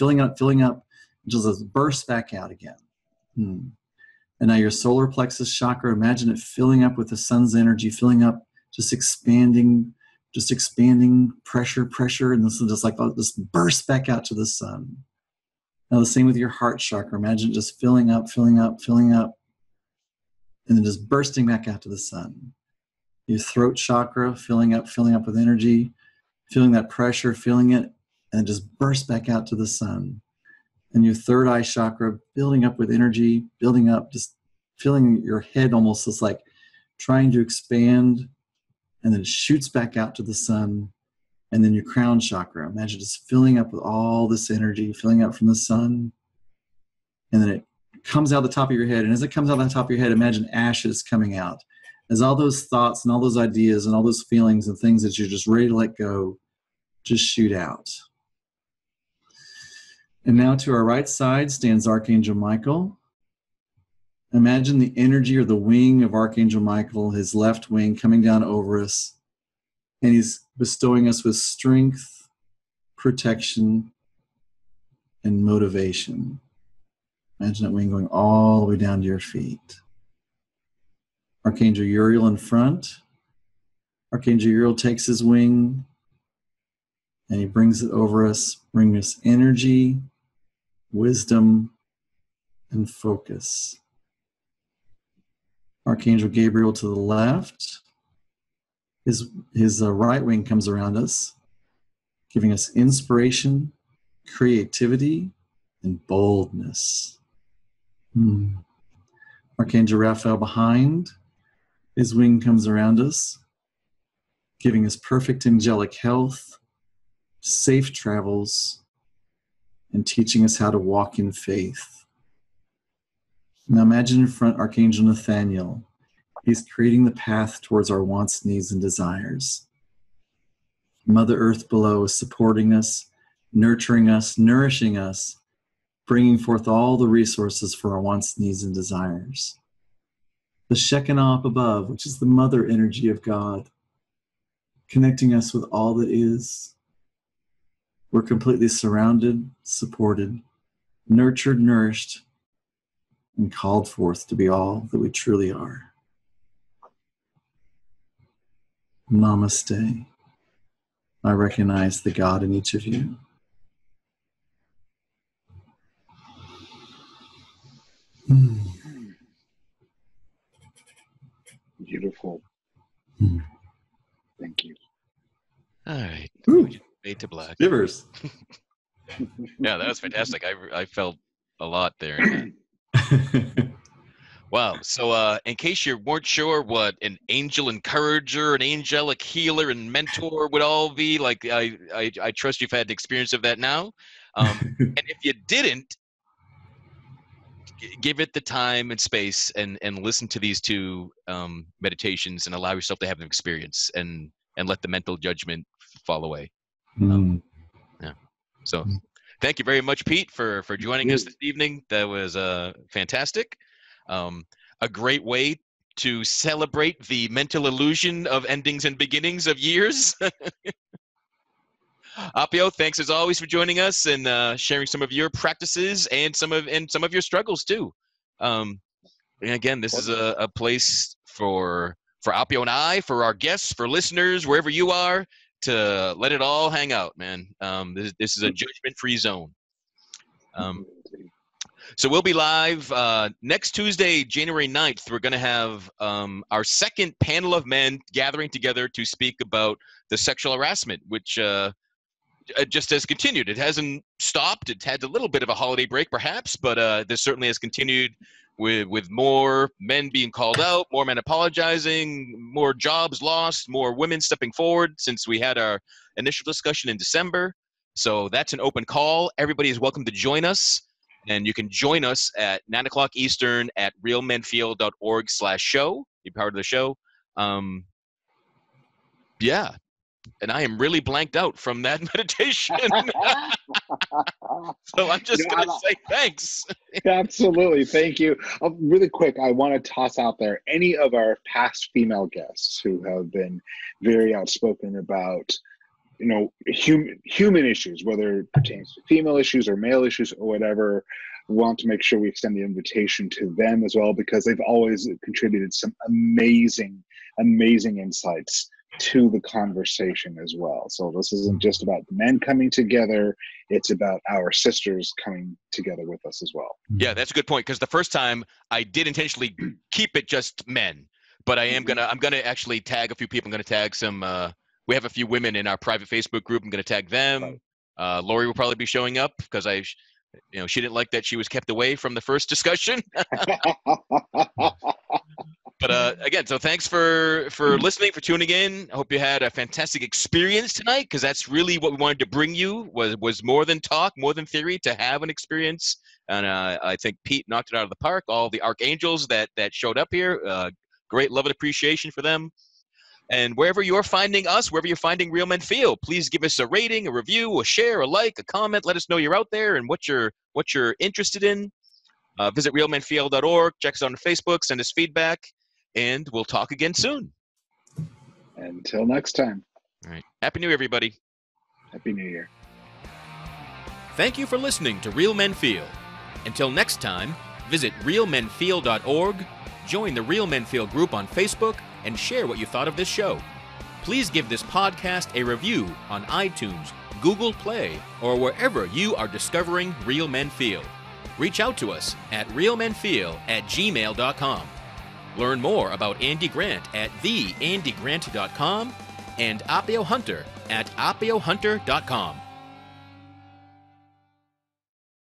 just burst back out again. And now your solar plexus chakra, imagine it filling up with the sun's energy, filling up, just expanding, pressure, and this will just burst back out to the sun. Now the same with your heart chakra. Imagine it just filling up, and then just bursting back out to the sun. Your throat chakra, filling up with energy, feeling that pressure, feeling it, and just burst back out to the sun. And your third eye chakra, building up with energy, building up, just feeling your head almost as like trying to expand, and then it shoots back out to the sun. And then your crown chakra, imagine just filling up with all this energy, filling up from the sun. And then it comes out the top of your head. And as it comes out the top of your head, imagine ashes coming out. As all those thoughts and all those ideas and all those feelings and things that you're just ready to let go, just shoot out. And now to our right side stands Archangel Michael. Imagine the energy or the wing of Archangel Michael, his left wing, coming down over us. And he's bestowing us with strength, protection, and motivation. Imagine that wing going all the way down to your feet. Archangel Uriel in front. Archangel Uriel takes his wing and he brings it over us, bringing us energy, wisdom, and focus. Archangel Gabriel to the left. His right wing comes around us, giving us inspiration, creativity, and boldness. Archangel Raphael behind. His wing comes around us, giving us perfect angelic health, safe travels, and teaching us how to walk in faith. Now imagine in front Archangel Nathaniel. He's creating the path towards our wants, needs, and desires. Mother Earth below is supporting us, nurturing us, nourishing us, bringing forth all the resources for our wants, needs, and desires. The Shekinah up above, which is the mother energy of God, connecting us with all that is. We're completely surrounded, supported, nurtured, nourished, and called forth to be all that we truly are. Namaste. I recognize the God in each of you. Beautiful. Thank you. All right. Fade to black. Shivers. Yeah, that was fantastic. I felt a lot there in that. Wow. So in case you weren't sure what an angel encourager, an angelic healer, and mentor would all be, like, I trust you've had the experience of that now. And if you didn't, give it the time and space and listen to these two meditations and allow yourself to have an experience and let the mental judgment fall away. Yeah. So thank you very much, Pete, for joining us this evening. That was fantastic. A great way to celebrate the mental illusion of endings and beginnings of years. Appio, thanks as always for joining us and sharing some of your practices and some of your struggles too. And again, this is a place for Appio and I, for our guests, for listeners, wherever you are, to let it all hang out, man. This is a judgment-free zone. So we'll be live next Tuesday, January 9th. We're going to have our second panel of men gathering together to speak about the sexual harassment, which just has continued. It hasn't stopped. It had a little bit of a holiday break, perhaps, but this certainly has continued with more men being called out, more men apologizing, more jobs lost, more women stepping forward since we had our initial discussion in December. So that's an open call. Everybody is welcome to join us. And you can join us at 9 o'clock Eastern at realmenfeel.org/show. Be part of the show. Yeah. And I am really blanked out from that meditation. So I'm just going to say thanks. Absolutely. Thank you. Really quick, I want to toss out there any of our past female guests who have been very outspoken about, you know, human issues, whether it pertains to female issues or male issues or whatever. We want to make sure we extend the invitation to them as well, because they've always contributed some amazing insights to the conversation as well. So this isn't just about the men coming together, it's about our sisters coming together with us as well. Yeah, that's a good point, because the first time I did intentionally keep it just men, but I'm gonna actually tag a few people. I'm gonna tag some we have a few women in our private Facebook group. I'm gonna tag them. Lori will probably be showing up because she didn't like that she was kept away from the first discussion. But again, so thanks for listening, for tuning in. I hope you had a fantastic experience tonight, because that's really what we wanted to bring you, was more than talk, more than theory, to have an experience. And I think Pete knocked it out of the park. All the archangels that showed up here, great love and appreciation for them. And wherever you're finding us, wherever you're finding Real Men Feel, please give us a rating, a review, a share, a like, a comment. Let us know you're out there and what you're interested in. Visit realmenfeel.org. Check us out on Facebook. Send us feedback. And we'll talk again soon. Until next time. All right. Happy New Year, everybody. Happy New Year. Thank you for listening to Real Men Feel. Until next time, visit realmenfeel.org, join the Real Men Feel group on Facebook, and share what you thought of this show. Please give this podcast a review on iTunes, Google Play, or wherever you are discovering Real Men Feel. Reach out to us at realmenfeel@gmail.com. Learn more about Andy Grant at theandygrant.com and Appio Hunter at appiohunter.com.